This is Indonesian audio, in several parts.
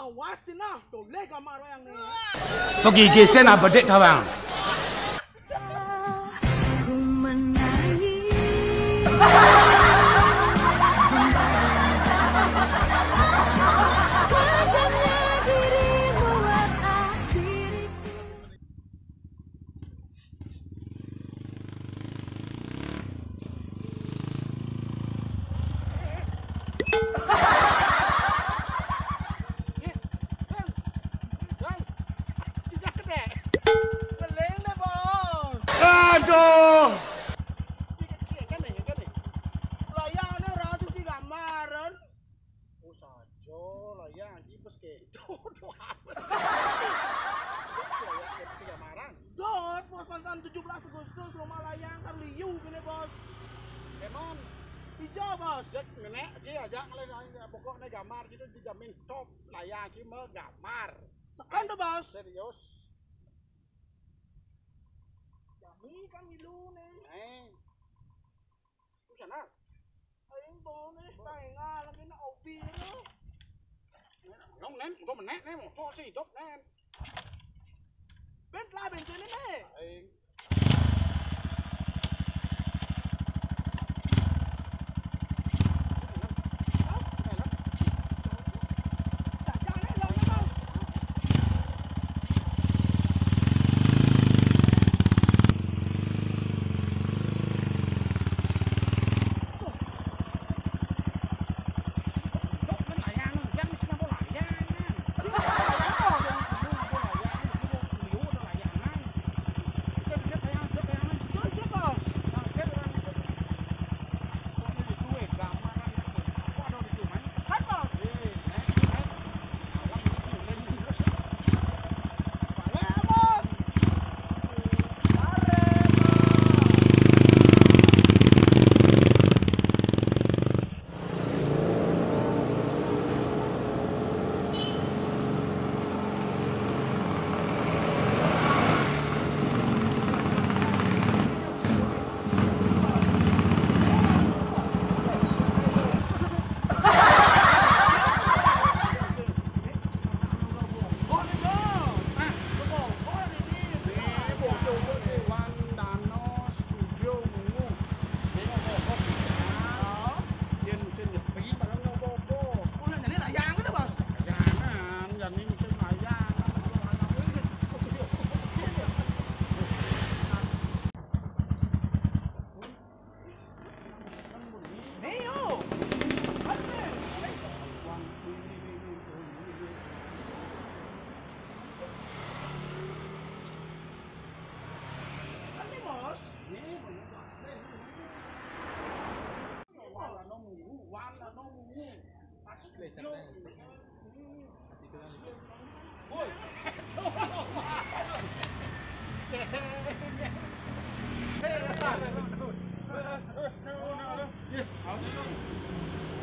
Awas cina, toleh kamar yang ni. Pergi gesen apa dek tawang? Aku menangis. Wajahnya dirimu atas diriku. Aduh. Layang ni rasa si gamaran. Oh saja layang ibas ke. Dodo apa? Si gamaran. Dod, bos pantan 17 Agustus rumah layang kan liu gini bos. Emang hijau bos. Nenek sih ajak ngelain pokok ni gamar gitu dijamin top layang sih me gamar. Tekan tu bos. Serius. Ini kan ilu nih. Itu sana. Aing bo nih, tainga lagi na obi nih. Nong nen, gua menek nih, mau sih hidup nen. Bent lah bensin ini. Aing.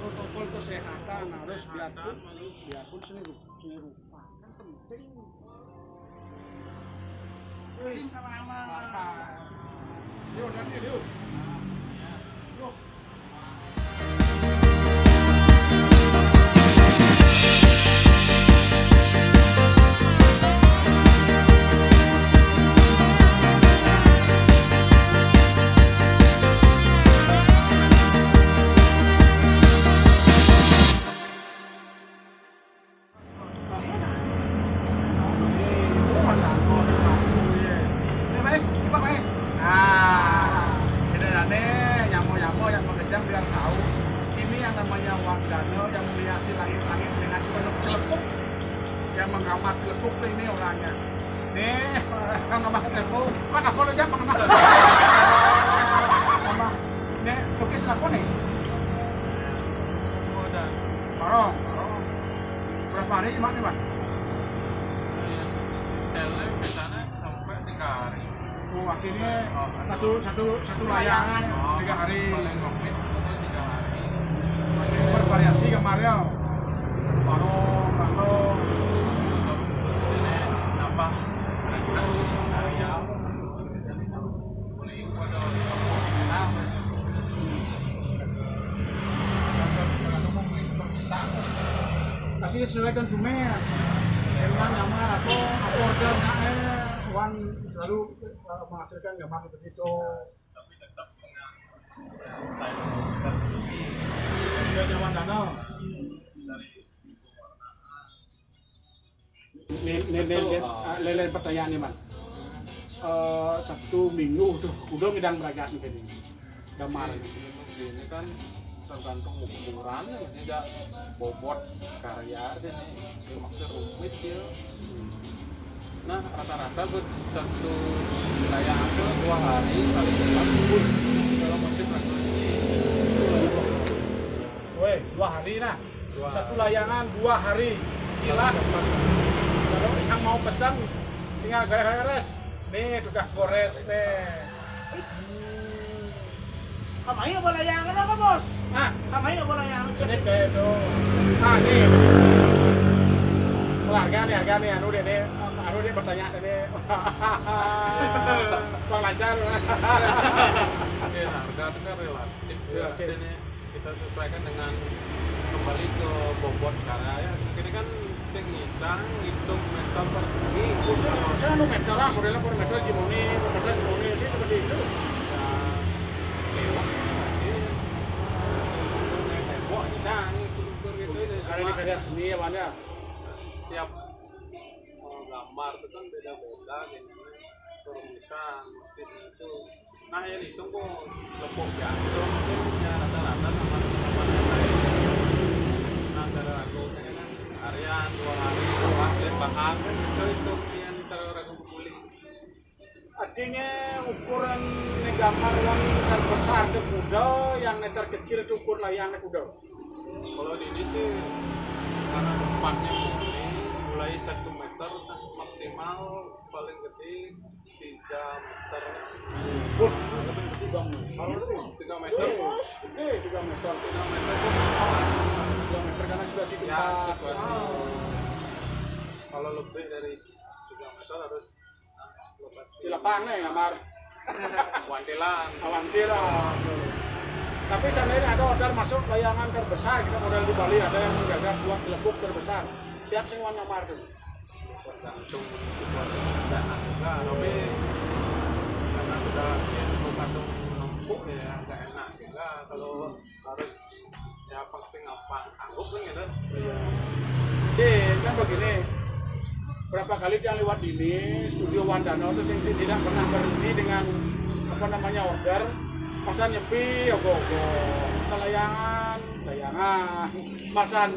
Protokol kesehatan harus biarpun seni rupa kan penting. Penting selama. Yuk, nanti yuk. Wandano yang menghiasi langit-langit dengan penuh celepuk, yang menggambar celepuk ini orangnya. Nih, orang gambar celepuk, kan aku aja mengenal. Nih, lukis apa nih? Barong. Berapa hari gimana nih, Bang? Biasanya sampai 3 hari. Oh, akhirnya satu layangan 3 hari. Masih bervariasi kemarin. Barong. Nambah ayam. Boleh pada Tapi sesuai konsumen. Memang gambar apa order Wan selalu menghasilkan gambar seperti itu. tapi tetap dengan Sudah nyaman Danau. Lele pertanyaan nih, Man. Sabtu Minggu udah ngidang beragat nih ini. Gambar ini kan tergantung ukurannya, tidak bobot karya ini maksudnya rumit ya. Nah rata-rata satu layangan itu 2 hari paling cepat full kalau motif lagu ini. Woi, 2 hari nah. Satu layangan 2 hari. Gila. Kalau yang mau pesan tinggal gores. Nih tukang gores nih. Kamay nga ba layangan na ka, boss? Ah, Kamay nga ba layangan? ini kayak itu. Ah, nih. Harga nih, anu dia bertanya ini. Bang lancar. Oke, harga itu kan relatif ya. Ini kita sesuaikan dengan kembali ke bobot karya ya. Ini kan sing hitung meter persegi. Saya anu meter lah, modelnya per meter gimoni sih seperti itu. Karena ini karya seni ya, Bang ya. Tiap gambar itu kan beda-beda gitu. Kerumitan motif itu. Nah, yang itu kok lepok ya. Itu mungkin ya rata-rata sama yang lain. Nah, cara aku kan harian 2 hari, bahan kan itu yang terlalu kulit. Artinya ukuran gambar yang terbesar itu kuda, yang terkecil itu ukur layang kuda. Kalau di ini sih karena tempatnya mulai 1 meter maksimal paling gede 3 meter. Wah, lebih gede bang. 3 meter. Oke, 3 meter. 3 meter itu 3 meter karena sudah situasi. ya situasi. Kalau lebih dari 3 meter harus lokasi Di lapangan ya, Mar. wantilan. Alhamdulillah. Tapi seandainya ada order masuk layangan terbesar, kita model di Bali ada yang menggagas buat celebuk terbesar. Siap sing wan nyamar tuh. Tergantung situasi keadaan juga, tapi karena sudah kandung empuk ya agak enak juga kalau harus ya pasti ngapain sanggup kan gitu. Kan begini, berapa kali yang lewat ini studio Wandano itu yang tidak pernah berhenti dengan apa namanya order, masa nyepi, ogo-ogo, masa layangan, masan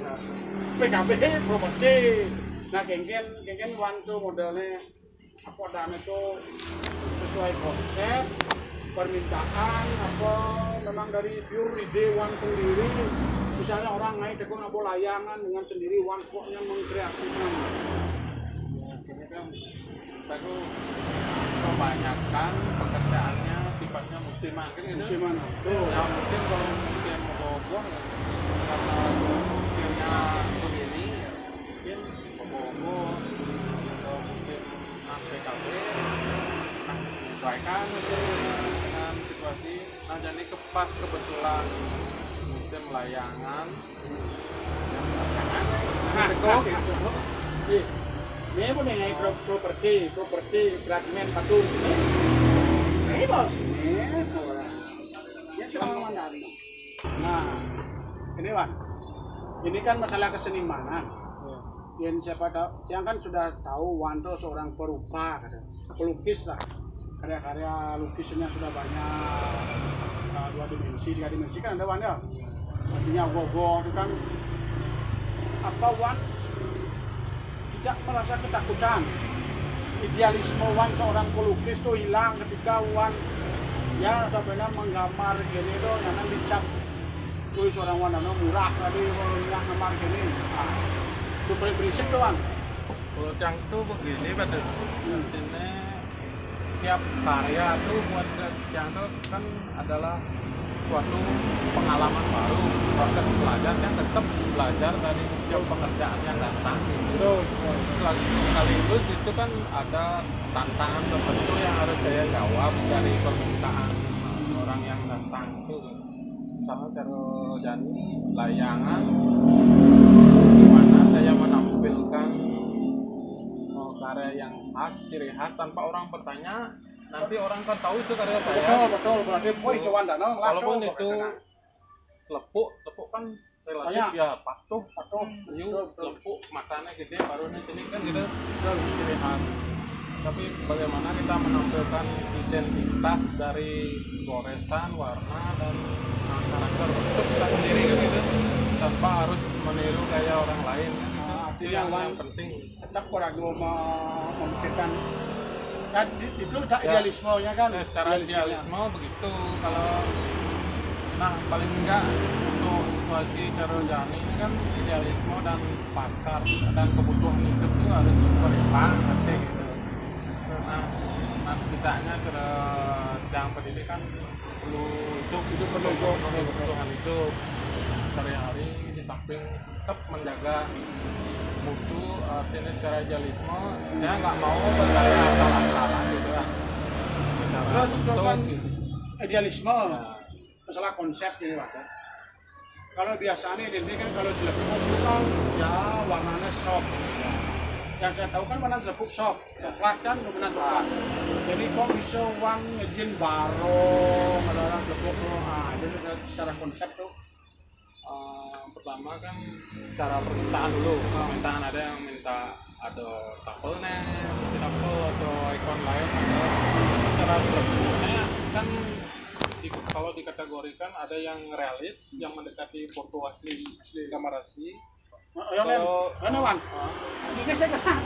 PKB, properti. Nah, kengken wantu modelnya apa dan itu sesuai konsep, permintaan apa memang dari pure ide wan sendiri. Misalnya orang naik tekun apa layangan dengan sendiri wan pokoknya mengkreasikan. Ini kan baru kebanyakan pekerjaannya sifatnya musiman kan gitu. Musiman. Ya mungkin kalau musim Bogor karena musimnya begini ya mungkin Bogor atau musim PKB menyesuaikan dengan situasi. Nah jadi kepas kebetulan musim layangan yang layangan gitu. Ini pun yang properti fragmen patung. Hey, boss. Ya selama mana? Nah, ini Wan, ini kan masalah kesenimanan. Yang siapa tahu, yang kan sudah tahu Wanto seorang perupa, pelukis lah. Karya-karya lukisnya sudah banyak, 2 dimensi, 3 dimensi kan ada Wan ya. artinya gogo itu kan apa Wan tidak merasa ketakutan. Idealisme Wan seorang pelukis tuh hilang ketika Wan ya udah benar menggambar gini tuh yang dicap tuh seorang Wan murah tadi kalau yang gambar gini. Nah, itu prinsip tuh Wan. Kalau yang tuh begini pada intinya tiap karya tuh buat yang tuh kan adalah suatu pengalaman baru, proses belajar yang tetap belajar dari setiap pekerjaan yang datang. Sekaligus itu kan ada tantangan tertentu yang harus saya jawab dari permintaan orang yang datang itu. Misalnya cara Jani layangan, gimana saya menampilkan karya yang khas, ciri khas tanpa orang bertanya, nanti orang kan tahu itu karya saya. Betul, berarti poin ke Wan Danang. Walaupun itu selepuk kan relatif ya patuh, hiu, selepuk, matanya gede, baru ini kan gitu, ciri khas. Tapi bagaimana kita menampilkan identitas dari goresan, warna, dan karakter bentuk kita sendiri kan gitu, tanpa harus meniru kayak orang lain kan gitu. Itu yang penting. Tetap kurang memikirkan dan itu tak idealismenya kan. Secara idealisme begitu. Kalau paling enggak untuk situasi cara Jani ini kan idealisme dan pasar dan kebutuhan hidup itu harus berimbang asik gitu. Nah setidaknya cara yang pendidikan perlu itu perlu kebutuhan hidup sehari-hari di samping tetap menjaga mutu. Artinya secara idealisme saya nggak mau berkarya asal-asalan gitu lah. Terus itu kan gitu. idealisme masalah konsep ini Pak. Kalau biasanya identik kan kalau jelepuk itu kan ya warnanya soft. Yang saya tahu kan warna jelepuk soft, coklat kan dominan coklat. Jadi kok bisa Wan ngejin barong ada orang jelepuk tuh, jadi secara konsep tuh. Pertama kan secara permintaan dulu. Permintaan ada yang minta ada tafelnya, mesin tapel atau ikon lain. Ada secara bentuknya kan kalau dikategorikan ada yang realis, yang mendekati foto asli gambar asli. Yang lain, mana Wan? Ini saya kesana.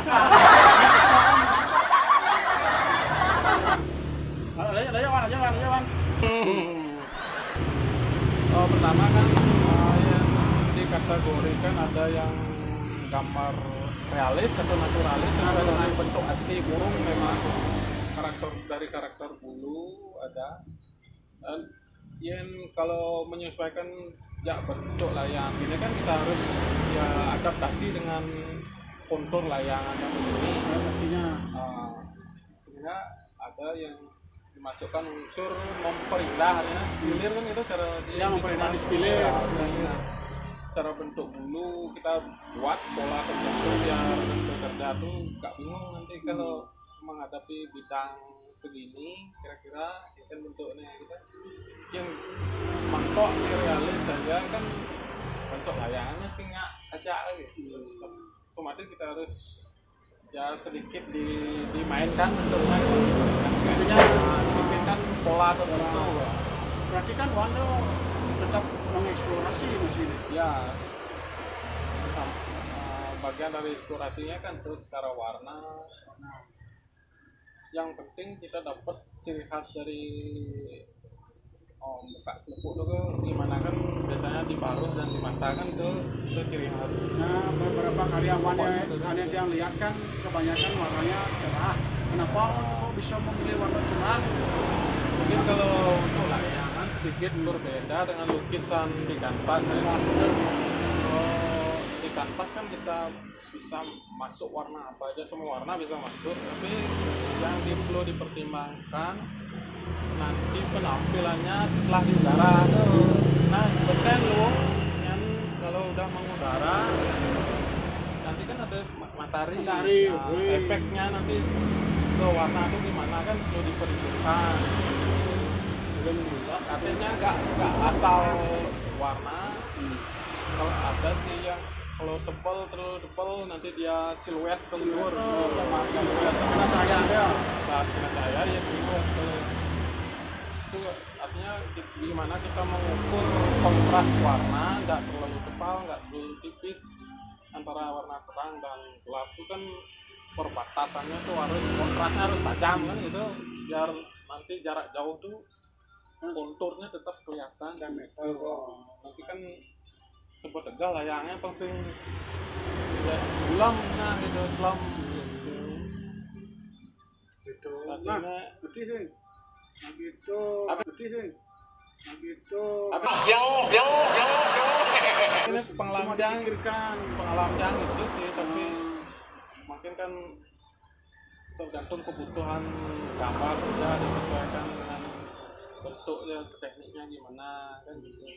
Ada Wan. Pertama kan yang dikategorikan ada yang gambar realis atau naturalis sesuai dengan bentuk asli burung, memang karakter bulu ada. Dan yang kalau menyesuaikan ya bentuk layang ini kan kita harus ya adaptasi dengan kontur layangan yang begini Pastinya. sehingga ada yang dimasukkan unsur memperindah ya sekilir kan itu cara Yang memperindah di sekilir. cara bentuk bulu kita buat pola tertentu biar kerja tuh gak bingung nanti kalau menghadapi bidang segini kira-kira kan bentuknya kita yang mangkok realis saja kan bentuk layangannya sih nggak aja gitu. Otomatis kita harus ya sedikit dimainkan bentuknya, dimainkan pola tertentu. Berarti kan Wanda tetap mengeksplorasi di sini. Ya, bagian dari eksplorasinya kan terus secara warna. Yang penting kita dapat ciri khas dari buka celepuk itu gimana kan biasanya diparut dan dimata kan itu ciri khas. Nah, beberapa karyawan yang lihat kan kebanyakan warnanya cerah. Kenapa kok bisa memilih warna cerah? Mungkin kalau untuk layangan sedikit berbeda dengan lukisan di kanvas ya. Kalau di kanvas kan kita bisa masuk warna apa aja, semua warna bisa masuk, tapi yang perlu dipertimbangkan nanti penampilannya setelah di udara tuh. Nah betul loh yang kalau udah mengudara nanti kan ada matahari. Nah, efeknya nanti ke warna itu gimana kan perlu diperhitungkan. Artinya nggak asal warna. Kalau ada sih yang kalau terlalu tebal nanti dia siluet keluar. Kena cahaya ada. Saat kena cahaya dia siluet. Itu artinya gimana kita mengukur kontras warna, nggak terlalu tebal, nggak terlalu tipis antara warna terang dan gelap. Itu kan perbatasannya tuh harus kontrasnya harus tajam kan gitu, biar nanti jarak jauh tuh konturnya tetap kelihatan dan nanti kan sebut tegal layangnya penting tidak bulamnya gitu, selam Gitu. artinya Nah, betul sih. Begitu. Betul sih. Begitu. ini Semua pengalaman dipikirkan. pengalaman itu sih, tapi mungkin kan tergantung kebutuhan gambar ya, disesuaikan dengan bentuknya, tekniknya gimana kan gitu.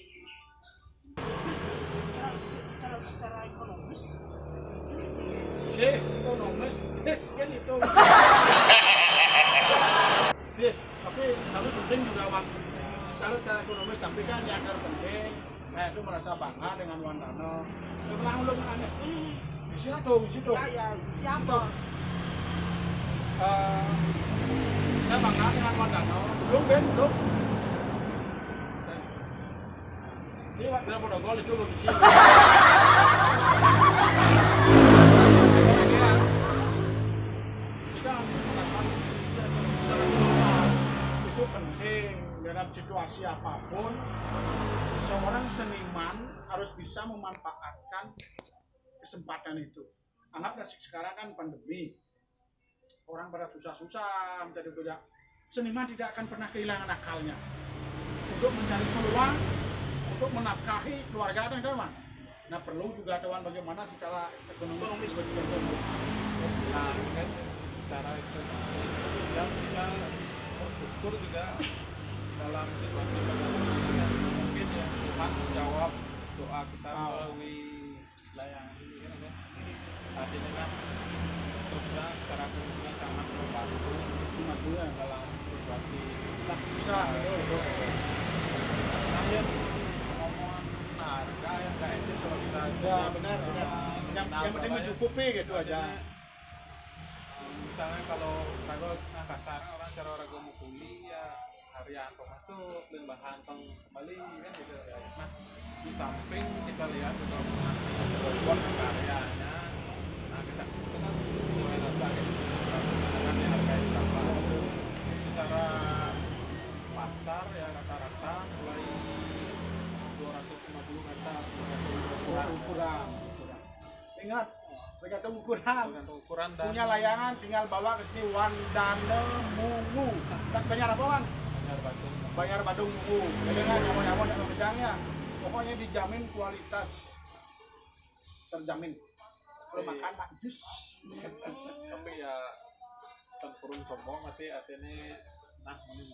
Secara ekonomis Sih, ekonomis. Yes, kan itu. Yes, tapi penting juga mas. Kalau secara ekonomis, tapi kan yang terpenting saya itu merasa bangga dengan Wandano. Setelah lu nanya, di situ. ya siapa? Saya bangga dengan Wandano. Belum. Jadi waktu udah gol itu lu di sini. Kita menggunakan itu penting dalam situasi apapun. Seorang seniman harus bisa memanfaatkan kesempatan itu. Anggaplah sekarang kan pandemi, orang pada susah-susah mencari kerja. Seniman tidak akan pernah kehilangan akalnya untuk mencari peluang, untuk menafkahi keluarga dan teman. Nah, perlu juga teman bagaimana secara ekonomi Nah kan secara ekonomis dan kita bersyukur juga dalam situasi bagaimana yang mungkin ya Tuhan menjawab doa kita melalui layanan ini kan. Artinya kan terus terang secara ekonomi sangat membantu dalam situasi susah. Nah ya omongan harga yang nggak etis kalau kita Ya benar. Yang penting mencukupi gitu aja. Misalnya kalau kasar orang cara orang mau kuliah ya Haryanto masuk dan Bahantong kembali kan gitu ya. Nah di samping kita lihat juga buat karyanya, nah kita kan mulai rasa gitu dengan harga yang berapa secara pasar ya rata-rata mulai 250 meter Ukuran. Ingat, tergantung ukuran. tergantung ukuran dan Punya layangan tinggal bawa ke sini Wandane Mungu. Tak Banjar apa Wan? Banjar Badung Mungu. Jadi kan nyawa-nyawa yang pedangnya. Pokoknya dijamin kualitas terjamin. Kalau makan Pak Jus. tapi ya tempurung sombong masih artinya nah ini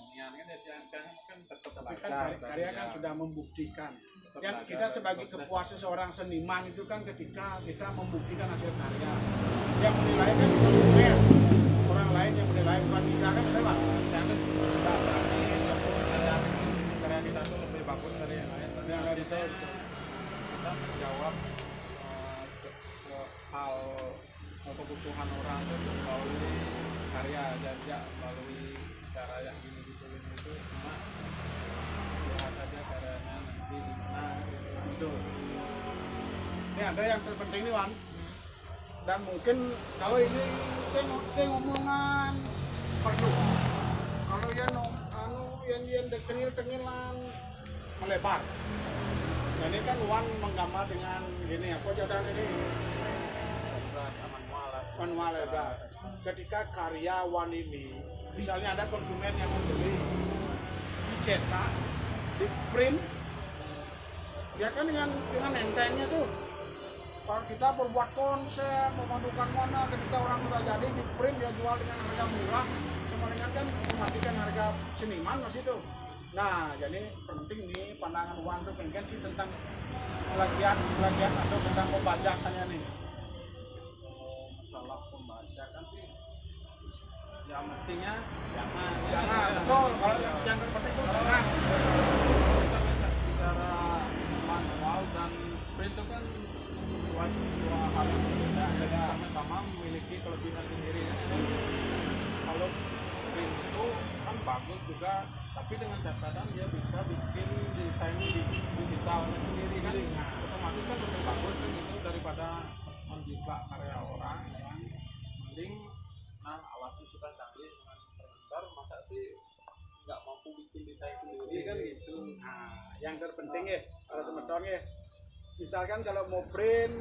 kan tetap Tapi kan karya kan sudah membuktikan. Yang kita sebagai kepuasan seorang seniman itu kan ketika kita membuktikan hasil karya. Yang menilai kan konsumen. Orang lain yang menilai bukan kita kan benar Pak? karya kita tuh lebih bagus dari yang lain. Tapi kita menjawab hal kebutuhan orang itu melalui karya dan ya melalui cara yang gini gitu itu cuma lihat aja karyanya nanti gimana gitu. Ini ada yang terpenting nih Wan. Dan mungkin kalau ini saya ngomongan perlu. Kalau yang tengil-tengilan melebar. Nah, ini kan Wan menggambar dengan gini apa jadang ini manual ya. Ketika karya Wan ini, misalnya ada konsumen yang mau beli, dicetak, di print, ya kan dengan entengnya tuh. Kalau kita berbuat konsep, memadukan warna, ketika orang sudah jadi di print dia jual dengan harga murah, sama dengan kan mematikan harga seniman masih itu. Nah, jadi penting nih pandangan Wan tuh pengen sih tentang pelagian atau tentang pembajakannya nih. Masalah pembajakan sih ya mestinya Jangan, betul. Kalau yang terpenting itu jangan. kita lihat secara manual dan print itu kan dua hal yang berbeda, jadi sama-sama memiliki kelebihan sendiri. Kalau print itu kan bagus juga, tapi dengan catatan dia bisa bikin desain di digitalnya sendiri kan, otomatis kan lebih bagus kan itu daripada menjiplak karya orang yang mending alatnya sudah canggih dengan printer, masa sih nggak mampu bikin desain sendiri kan gitu. Nah, yang terpenting ya kalau teman-teman ya, misalkan kalau mau print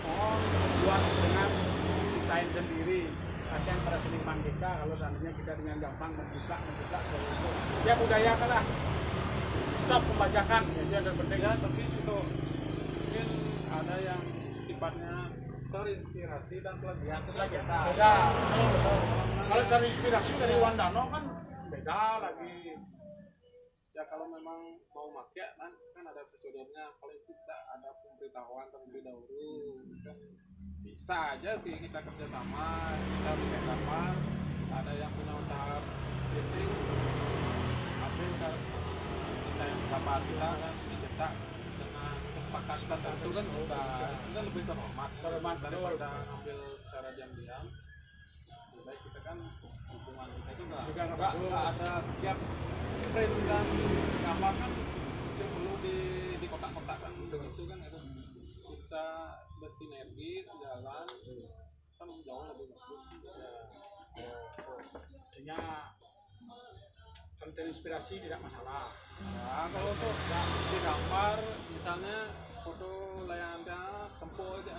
mohon buat dengan desain sendiri. Kasihan para seniman kita kalau seandainya kita dengan gampang membuka seperti itu. Ya budayakanlah. Stop pembajakan, itu yang terpenting. Ya, tapi itu mungkin ada yang sifatnya terinspirasi dan plagiat lagi. Beda. Kalau terinspirasi dari Wandano kan beda lagi. Ya kalau memang mau pakai kan ada prosedurnya, paling tidak ada pemberitahuan terlebih dahulu kan bisa aja sih kita kerjasama, kita bikin gambar, ada yang punya usaha printing, ambil desain gambar kita kan dicetak dengan kesepakatan tertentu kan bisa, kita lebih terhormat daripada ambil secara diam-diam. Lebih baik kita kan hubungan kita juga nggak ada tiap print dan gambar kan perlu di kotak-kotak kan begitu kan, itu kita bersinergi sejalan kan jauh lebih bagus. Artinya kalau terinspirasi tidak masalah. Ya kalau untuk di gambar misalnya foto layangannya tempo aja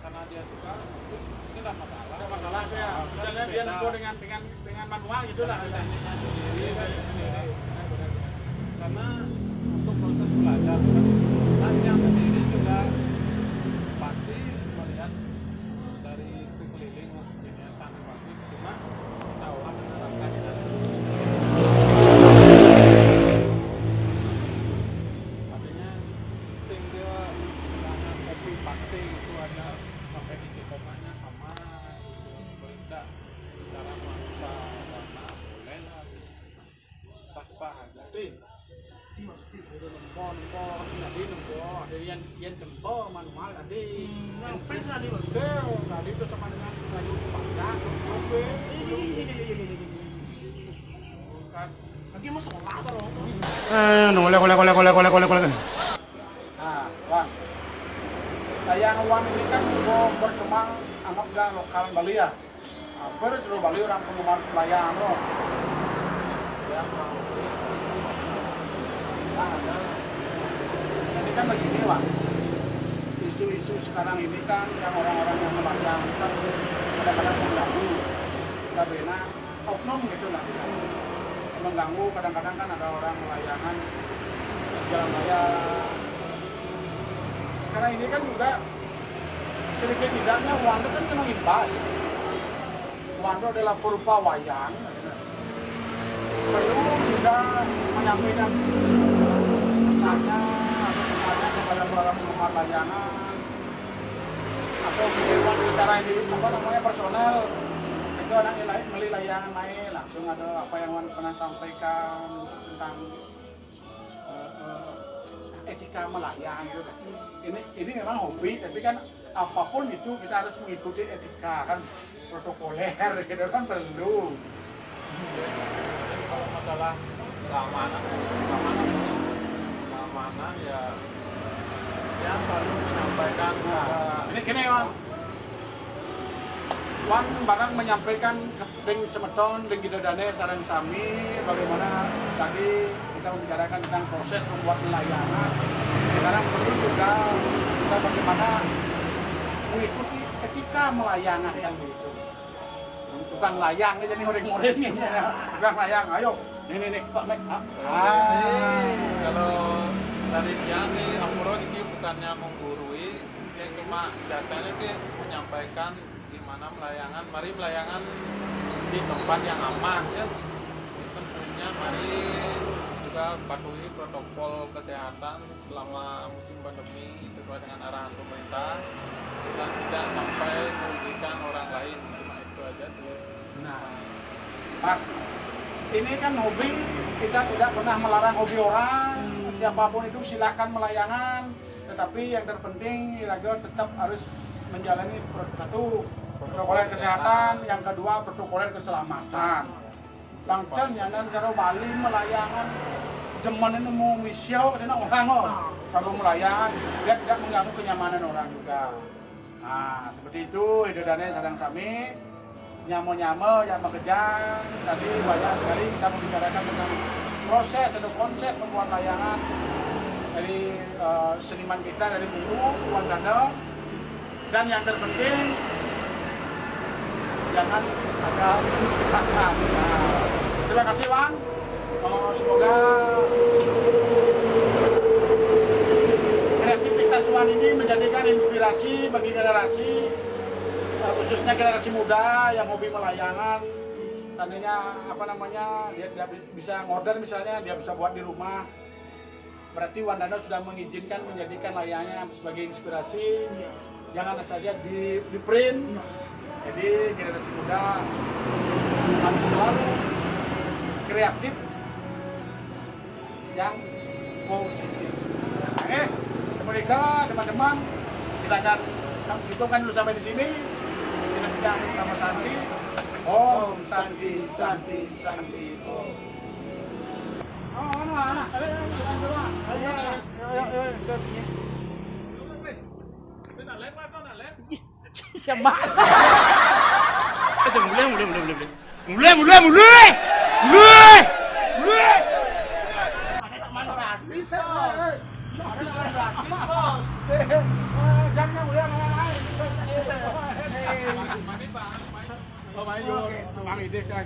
karena dia suka itu tidak masalah. Tidak masalah ya. Misalnya dia nempuh dengan manual gitulah. Karena untuk proses belajar kan yang sendiri juga pasti melihat dari sekeliling jenisnya sangat bagus, cuma kita olah menerapkan artinya single sangat copy paste itu ada sampai di komanya sama gitu, tidak secara masa warna boleh lah sah-sah aja. Tadi nempuh, ada yang tempo manual tadi. Ngapain tadi bang? Tadi itu sama dengan kayu panjang, oke. Kan Lagi mau sekolah bang? Nolak. Nah, Bang. Layangan Wan ini kan sudah berkembang anggaplah lokal Bali ya. Hampir seluruh Bali orang penggemar layangan loh. Ya, ada. Jadi kan begini Pak, isu-isu sekarang ini kan yang orang-orang yang melayang kan kadang-kadang mengganggu, karena oknum gitu lah, mengganggu. Kadang-kadang kan ada orang melayangan jalan raya. Karena ini kan juga sedikit tidaknya Wando kan kena imbas. Wando adalah purba wayang. Perlu juga menyampaikan pesannya kepada para penggemar layangan atau dewan bicara ini personel itu orang yang beli layangan naik langsung ada apa yang Wan pernah sampaikan tentang etika melayang gitu. Ini memang hobi, tapi kan apapun itu kita harus mengikuti etika kan, protokoler gitu kan perlu. Kalau masalah keamanan ya selalu menyampaikan Gini Wan barang menyampaikan deng semeton deng gidodane sareng sami bagaimana tadi kita membicarakan tentang proses membuat layangan. Sekarang perlu juga kita bagaimana mengikuti etika melayangan kan gitu. Bukan layang jadi muring-muring bukan layang. Ayo nih Pak Mek. kalau dari dia sih Ampuro ini bukannya menggurui, yang cuma biasanya sih menyampaikan gimana mari melayangan di tempat yang aman ya. Tentunya mari juga patuhi protokol kesehatan selama musim pandemi sesuai dengan arahan pemerintah dan tidak sampai merugikan orang lain, cuma itu aja sih. Nah, Mas, ini kan hobi, kita tidak pernah melarang hobi orang, siapapun itu silakan melayangan, tetapi yang terpenting Iraga tetap harus menjalani satu protokoler kesehatan, yang kedua protokoler keselamatan. Bangcan ya nan karo Bali melayangan demen nemu misiau karena orang oh. Kalau melayangan dia tidak mengganggu kenyamanan orang juga. Nah, seperti itu hidupannya sadang sami nyamo-nyamo yang bekerja. Tadi banyak sekali kita membicarakan tentang proses atau konsep membuat layangan dari seniman kita dari Bulu, Wan Danda. Dan yang terpenting jangan ada kesepakatan. Nah, terima kasih Wan. Semoga kreativitas Wan ini menjadikan inspirasi bagi generasi, khususnya generasi muda yang hobi melayangan. Seandainya dia tidak bisa ngorder misalnya, dia bisa buat di rumah. Berarti Wan Danda sudah mengizinkan menjadikan layangannya sebagai inspirasi. Jangan saja di print. Jadi generasi muda harus selalu kreatif yang positif. Semoga teman-teman kita akan hitungkan dulu sampai di sini. Di sini kita sama Santi. Om Santi Santi Santi Om. Siapa? Mulai. Bisa. Gratis bos. Jangan udah lain. Oh, main dulu. Mang ide kan.